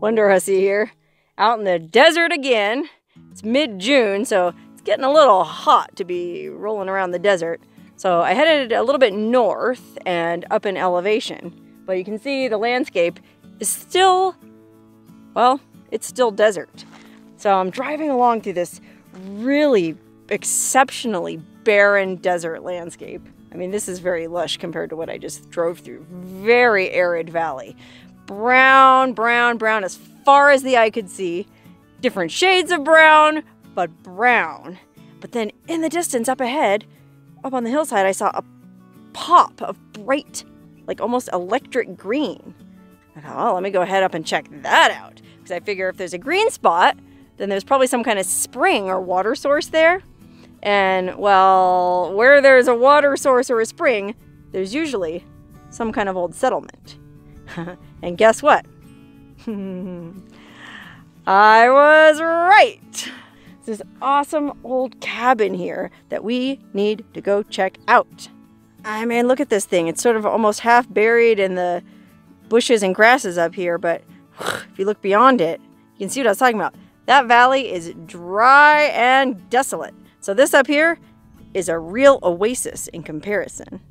Wonderhussy here, out in the desert again. It's mid-June, so it's getting a little hot to be rolling around the desert. So I headed a little bit north and up in elevation, but you can see the landscape is still, well, it's still desert. So I'm driving along through this really exceptionally barren desert landscape. I mean, this is very lush compared to what I just drove through. Very arid valley. Brown, brown, brown as far as the eye could see. Different shades of brown, but brown. But then in the distance up ahead, up on the hillside, I saw a pop of bright, like almost electric green. I thought, oh, let me go ahead up and check that out. Because I figure if there's a green spot, then there's probably some kind of spring or water source there. And, well, where there's a water source or a spring, there's usually some kind of old settlement. And guess what? I was right. It's this awesome old cabin here that we need to go check out. I mean, look at this thing. It's sort of almost half buried in the bushes and grasses up here, but if you look beyond it, you can see what I was talking about. That valley is dry and desolate. So this up here is a real oasis in comparison.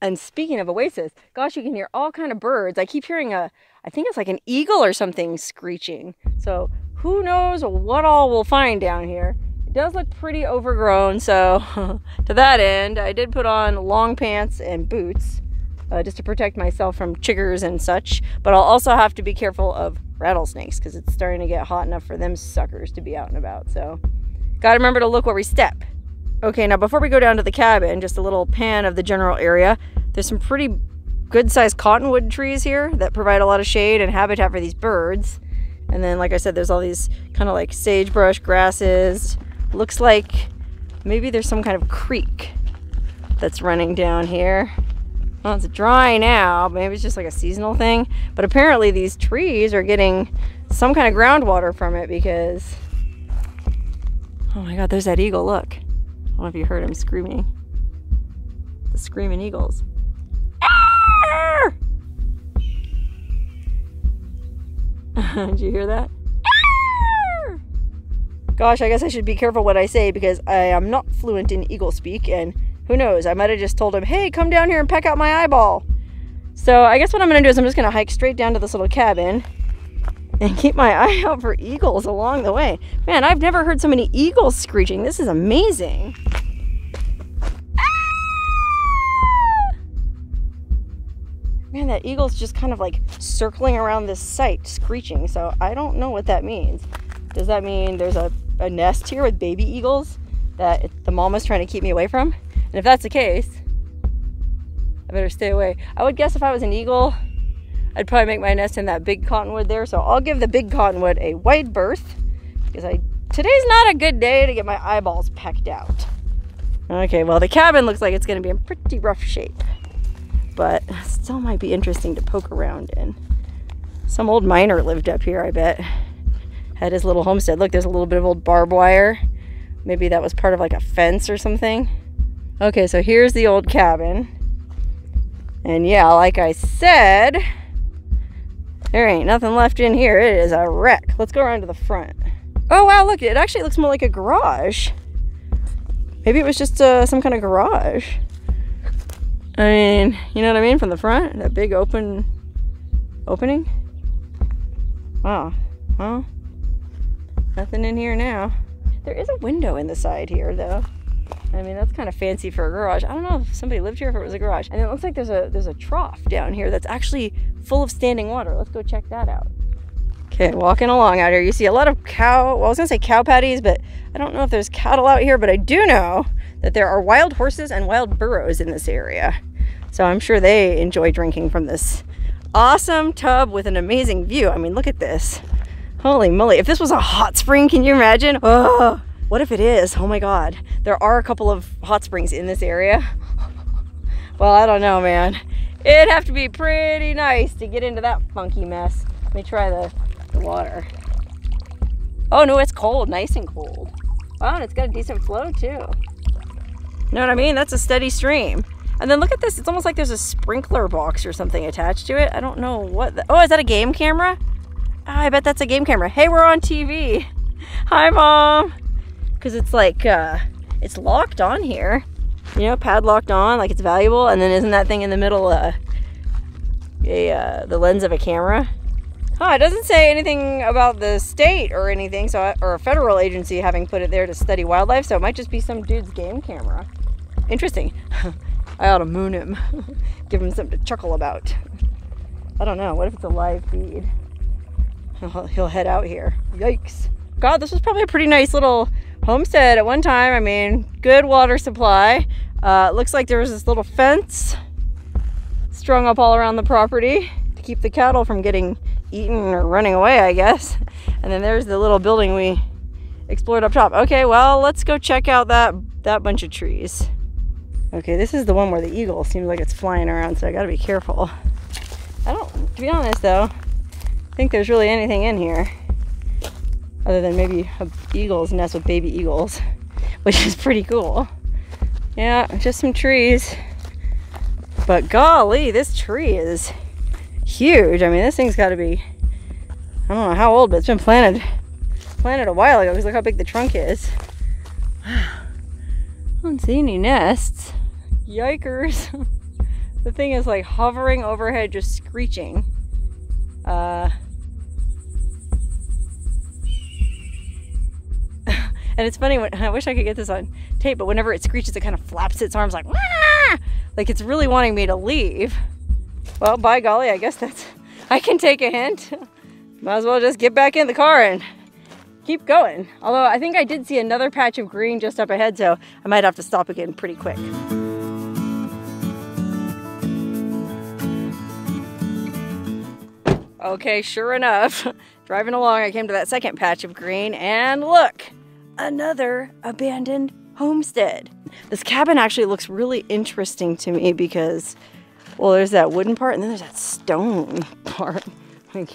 And speaking of oasis, gosh, you can hear all kind of birds. I keep hearing I think it's like an eagle or something screeching. So who knows what all we'll find down here. It does look pretty overgrown, so to that end, I did put on long pants and boots just to protect myself from chiggers and such. But I'll also have to be careful of rattlesnakes because it's starting to get hot enough for them suckers to be out and about. So gotta remember to look where we step. Okay, now before we go down to the cabin, just a little pan of the general area. There's some pretty good-sized cottonwood trees here that provide a lot of shade and habitat for these birds. And then, like I said, there's all these kind of like sagebrush grasses. Looks like maybe there's some kind of creek that's running down here. Well, it's dry now. Maybe it's just like a seasonal thing. But apparently these trees are getting some kind of groundwater from it because... Oh my God, there's that eagle, look. I don't know if you heard him screaming. The screaming eagles. Did you hear that? Gosh, I guess I should be careful what I say because I am not fluent in eagle speak, and who knows, I might have just told him, hey, come down here and peck out my eyeball. So I guess what I'm going to do is I'm just going to hike straight down to this little cabin and keep my eye out for eagles along the way. Man, I've never heard so many eagles screeching. This is amazing. Man, that eagle's just kind of like circling around this site, screeching. So I don't know what that means. Does that mean there's a nest here with baby eagles that the mama's trying to keep me away from? And if that's the case, I better stay away. I would guess if I was an eagle, I'd probably make my nest in that big cottonwood there. So I'll give the big cottonwood a wide berth because today's not a good day to get my eyeballs pecked out. Okay, well, the cabin looks like it's going to be in pretty rough shape. But still might be interesting to poke around in. Some old miner lived up here, I bet. Had his little homestead. Look, there's a little bit of old barbed wire. Maybe that was part of like a fence or something. Okay, so here's the old cabin. And yeah, like I said, there ain't nothing left in here. It is a wreck. Let's go around to the front. Oh wow, look, it actually looks more like a garage. Maybe it was just some kind of garage. I mean, you know what I mean? From the front, that big opening. Wow. Well, nothing in here now. There is a window in the side here, though. I mean, that's kind of fancy for a garage. I don't know if somebody lived here, if it was a garage. And it looks like there's a trough down here that's actually full of standing water. Let's go check that out. Okay, walking along out here, you see a lot of well, I was gonna say cow patties, but I don't know if there's cattle out here, but I do know that there are wild horses and wild burros in this area. So I'm sure they enjoy drinking from this awesome tub with an amazing view. I mean, look at this. Holy moly. If this was a hot spring, can you imagine? Oh, what if it is? Oh my God. There are a couple of hot springs in this area. Well, I don't know, man. It'd have to be pretty nice to get into that funky mess. Let me try the water. Oh no, it's cold, nice and cold. Wow, and it's got a decent flow too. You know what I mean? That's a steady stream. And then look at this. It's almost like there's a sprinkler box or something attached to it. I don't know what. Oh, is that a game camera? Oh, I bet that's a game camera. Hey, we're on TV. Hi, Mom. Because it's like, it's locked on here. You know, padlocked on, like it's valuable. And then isn't that thing in the middle the lens of a camera? Oh, it doesn't say anything about the state or anything, or a federal agency having put it there to study wildlife, so it might just be some dude's game camera. Interesting. I ought to moon him. Give him something to chuckle about. I don't know. What if it's a live feed? He'll head out here. Yikes. God, this was probably a pretty nice little homestead at one time. I mean, good water supply. Looks like there was this little fence strung up all around the property to keep the cattle from getting eaten or running away, I guess. And then there's the little building we explored up top. Okay, well, let's go check out that bunch of trees. Okay, this is the one where the eagle seems like it's flying around, so I gotta be careful. To be honest though, think there's really anything in here other than maybe an eagle's nest with baby eagles, which is pretty cool. Yeah, just some trees. But golly, this tree is huge. I mean, this thing's got to be, I don't know how old, but it's been planted a while ago, because look how big the trunk is. Wow. I don't see any nests. Yikers. The thing is like hovering overhead, just screeching. And it's funny, I wish I could get this on tape, but whenever it screeches, it kind of flaps its arms like, wah! Like it's really wanting me to leave. Well, by golly, I guess I can take a hint. Might as well just get back in the car and keep going. Although I think I did see another patch of green just up ahead, so I might have to stop again pretty quick. Okay, sure enough, driving along, I came to that second patch of green, and look, another abandoned homestead. This cabin actually looks really interesting to me because, well, there's that wooden part and then there's that stone part. Like,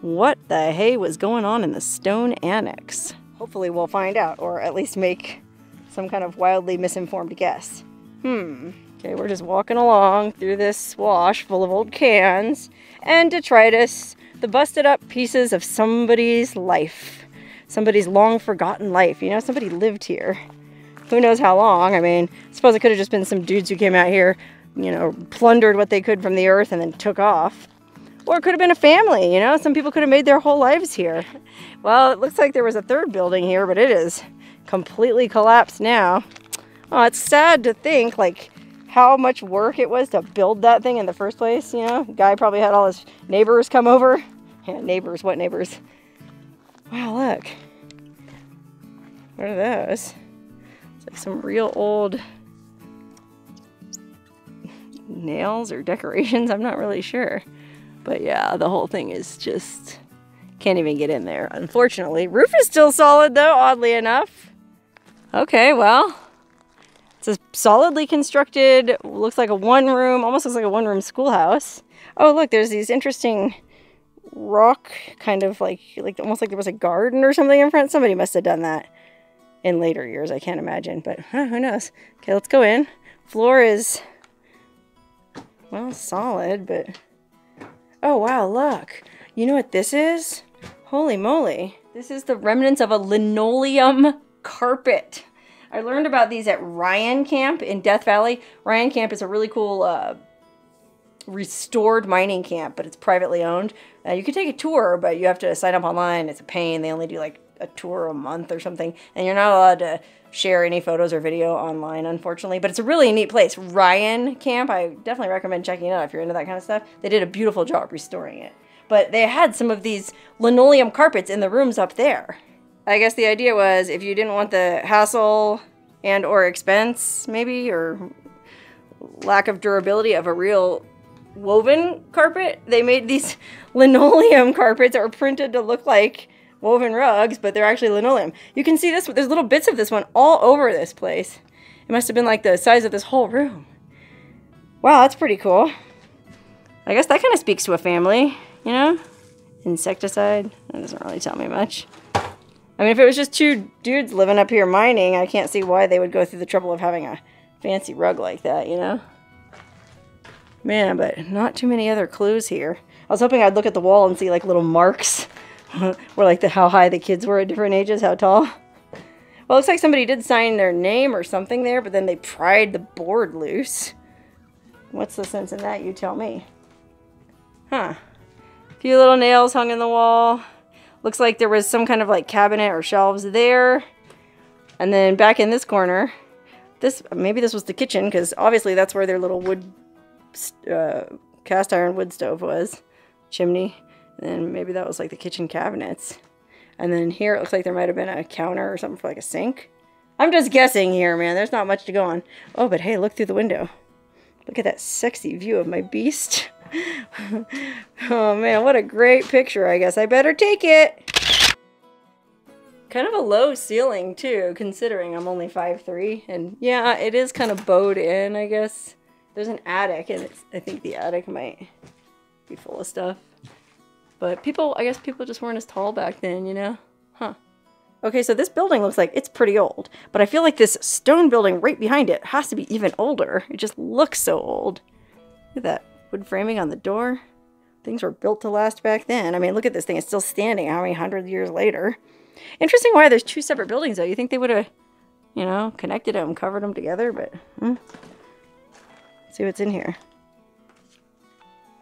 what the hey was going on in the stone annex? Hopefully we'll find out, or at least make some kind of wildly misinformed guess. Okay, we're just walking along through this wash full of old cans and detritus, the busted up pieces of somebody's life. Somebody's long forgotten life. You know, somebody lived here. Who knows how long? I mean, I suppose it could have just been some dudes who came out here, you know, plundered what they could from the earth and then took off. Or it could have been a family, you know? Some people could have made their whole lives here. Well, it looks like there was a third building here, but it is completely collapsed now. Oh, it's sad to think, like, how much work it was to build that thing in the first place, you know? Guy probably had all his neighbors come over. Yeah, neighbors, what neighbors? Wow, look. What are those? It's like some real old nails or decorations. I'm not really sure. But yeah, the whole thing is just, can't even get in there, unfortunately. Roof is still solid though, oddly enough. Okay, well, it's a solidly constructed, looks like a one-room, almost looks like a one-room schoolhouse. Oh, look, there's these interesting rock, kind of like almost like there was a garden or something in front. Somebody must have done that in later years, I can't imagine, but who knows. Okay, let's go in. Floor is, well, solid, but oh wow, look. You know what this is? Holy moly. This is the remnants of a linoleum carpet. I learned about these at Ryan Camp in Death Valley. Ryan Camp is a really cool restored mining camp, but it's privately owned. You can take a tour, but you have to sign up online. It's a pain. They only do like a tour a month or something, and you're not allowed to share any photos or video online, unfortunately, but it's a really neat place. Ryan Camp, I definitely recommend checking it out if you're into that kind of stuff. They did a beautiful job restoring it, but they had some of these linoleum carpets in the rooms up there. I guess the idea was if you didn't want the hassle and or expense, maybe, or lack of durability of a real woven carpet, they made these linoleum carpets that were printed to look like woven rugs, but they're actually linoleum. You can see this, there's little bits of this one all over this place. It must have been like the size of this whole room. Wow, that's pretty cool. I guess that kind of speaks to a family, you know? Insecticide, that doesn't really tell me much. I mean, if it was just two dudes living up here mining, I can't see why they would go through the trouble of having a fancy rug like that, you know? Man, but not too many other clues here. I was hoping I'd look at the wall and see like little marks where like how high the kids were at different ages, how tall. Well, it looks like somebody did sign their name or something there, but then they pried the board loose. What's the sense in that, you tell me? Huh. A few little nails hung in the wall. Looks like there was some kind of like cabinet or shelves there. And then back in this corner, maybe this was the kitchen, because obviously that's where their little wood, cast iron wood stove was. Chimney. And then maybe that was like the kitchen cabinets. And then here it looks like there might have been a counter or something for like a sink. I'm just guessing here, man. There's not much to go on. Oh, but hey, look through the window. Look at that sexy view of my beast. Oh man, what a great picture. I guess I better take it. Kind of a low ceiling too, considering I'm only 5'3". And yeah, it is kind of bowed in, I guess. There's an attic, and I think the attic might be full of stuff. But I guess people just weren't as tall back then, you know? Huh. Okay, so this building looks like it's pretty old, but I feel like this stone building right behind it has to be even older. It just looks so old. Look at that wood framing on the door. Things were built to last back then. I mean, look at this thing. It's still standing how many hundred years later. Interesting why there's two separate buildings, though. You think they would have, you know, connected them, covered them together, but... Let's see what's in here.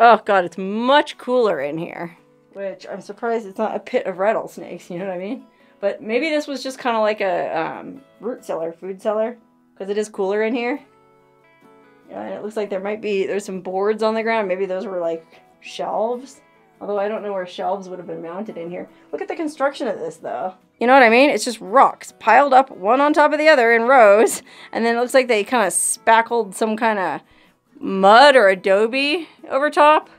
Oh, God, it's much cooler in here. Which, I'm surprised it's not a pit of rattlesnakes, you know what I mean? But maybe this was just kind of like a root cellar, food cellar, because it is cooler in here. Yeah, and it looks like there's some boards on the ground. Maybe those were like shelves. Although I don't know where shelves would have been mounted in here. Look at the construction of this, though. You know what I mean? It's just rocks piled up one on top of the other in rows. And then it looks like they kind of spackled some kind of mud or adobe over top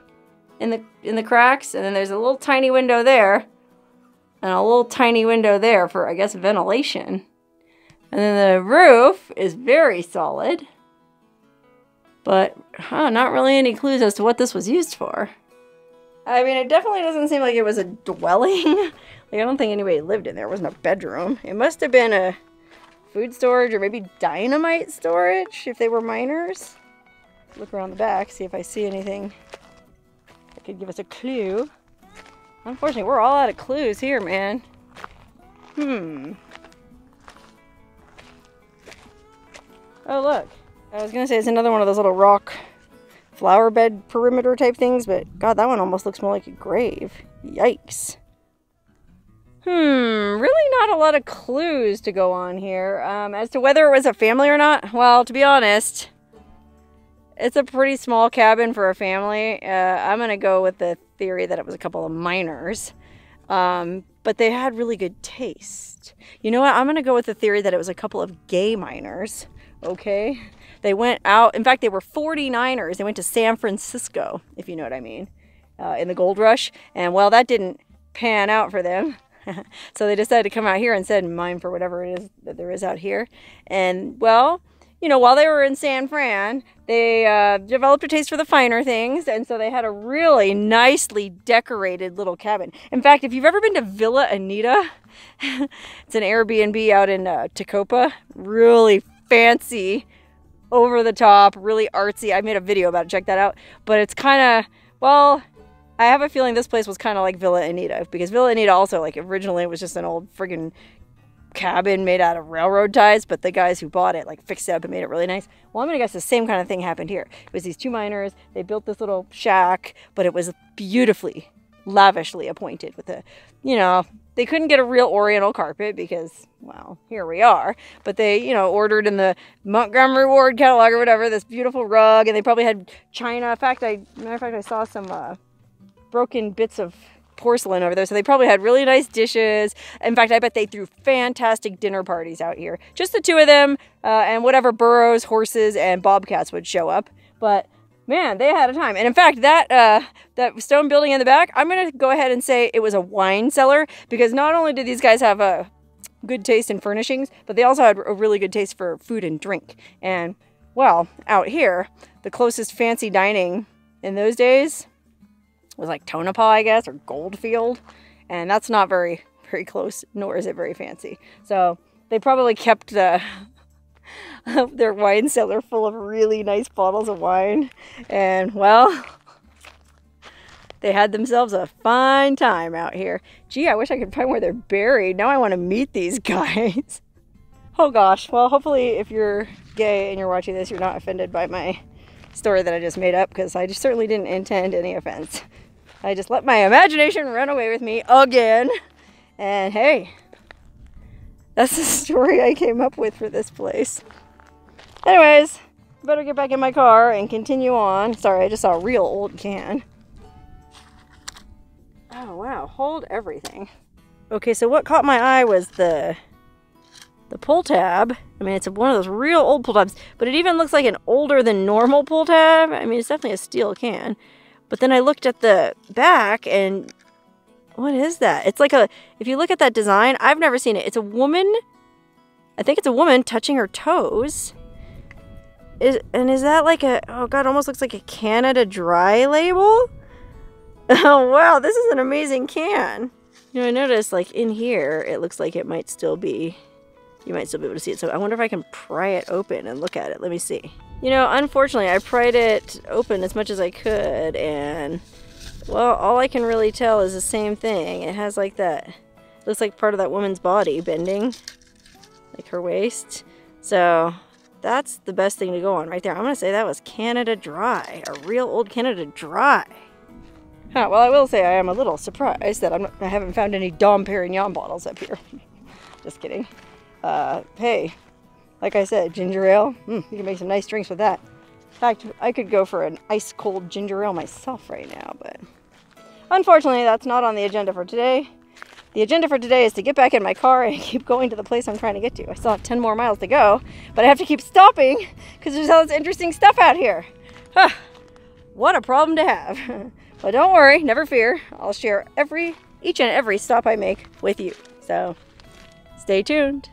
in the cracks. And then there's a little tiny window there. And a little tiny window there for, I guess, ventilation. And then the roof is very solid. But not really any clues as to what this was used for. I mean, it definitely doesn't seem like it was a dwelling. Like, I don't think anybody lived in there. It wasn't a bedroom. It must have been a food storage or maybe dynamite storage if they were miners. Look around the back, see if I see anything that could give us a clue. Unfortunately, we're all out of clues here, man. Oh, look. I was going to say it's another one of those little rock flower bed perimeter type things, but God, that one almost looks more like a grave. Yikes. Really not a lot of clues to go on here. As to whether it was a family or not, well, to be honest, it's a pretty small cabin for a family. I'm going to go with the theory that it was a couple of miners. But they had really good taste. You know what? I'm going to go with the theory that it was a couple of gay miners. Okay? They went out, in fact, they were 49ers. They went to San Francisco, if you know what I mean, in the gold rush. And, well, that didn't pan out for them. So they decided to come out here and said, mine for whatever it is that there is out here. And, well, you know, while they were in San Fran, they developed a taste for the finer things. And so they had a really nicely decorated little cabin. In fact, if you've ever been to Villa Anita, it's an Airbnb out in Tacoma. Really fancy. Over the top, really artsy. I made a video about it, check that out. But it's kind of, well, I have a feeling this place was kind of like Villa Anita. Because Villa Anita also, like, originally was just an old friggin' cabin made out of railroad ties. But the guys who bought it, like, fixed it up and made it really nice. Well, I'm going to guess the same kind of thing happened here. It was these two miners. They built this little shack. But it was beautifully, lavishly appointed with a, you know, they couldn't get a real oriental carpet because, well, here we are. But they, you know, ordered in the Montgomery Ward catalog or whatever, this beautiful rug. And they probably had china. In fact, matter of fact, I saw some broken bits of porcelain over there. So they probably had really nice dishes. In fact, I bet they threw fantastic dinner parties out here. Just the two of them and whatever burros, horses, and bobcats would show up. But man, they had a time. And in fact, that stone building in the back, I'm going to go ahead and say it was a wine cellar. Because not only did these guys have a good taste in furnishings, but they also had a really good taste for food and drink. And, well, out here, the closest fancy dining in those days was like Tonopah, I guess, or Goldfield. And that's not very, very close, nor is it very fancy. So they probably kept their wine cellar full of really nice bottles of wine. And, well, they had themselves a fine time out here. Gee, I wish I could find where they're buried. Now I want to meet these guys. Oh gosh, well, hopefully if you're gay and you're watching this, you're not offended by my story that I just made up, because I just certainly didn't intend any offense. I just let my imagination run away with me again. And hey, that's the story I came up with for this place. Anyways, better get back in my car and continue on. Sorry, I just saw a real old can. Oh wow, hold everything. Okay, so what caught my eye was the pull tab. I mean, it's one of those real old pull tabs, but it even looks like an older than normal pull tab. I mean, it's definitely a steel can. But then I looked at the back and what is that? It's like if you look at that design, I've never seen it. It's a woman. I think it's a woman touching her toes. Is that like oh God, almost looks like a Canada Dry label? Oh wow, this is an amazing can. You know, I noticed like in here, it looks like it might still be, you might still be able to see it. So I wonder if I can pry it open and look at it. Let me see. You know, unfortunately, I pried it open as much as I could, and well, all I can really tell is the same thing. It has like that, looks like part of that woman's body bending, like her waist. So that's the best thing to go on right there. I'm gonna say that was Canada Dry, a real old Canada Dry. Huh, well, I will say I am a little surprised that I haven't found any Dom Perignon bottles up here. Just kidding. Hey, like I said, ginger ale. You can make some nice drinks with that. In fact, I could go for an ice cold ginger ale myself right now, but unfortunately, that's not on the agenda for today. The agenda for today is to get back in my car and keep going to the place I'm trying to get to. I still have 10 more miles to go, but I have to keep stopping because there's all this interesting stuff out here. Huh, what a problem to have. But don't worry, never fear. I'll share each and every stop I make with you. So stay tuned.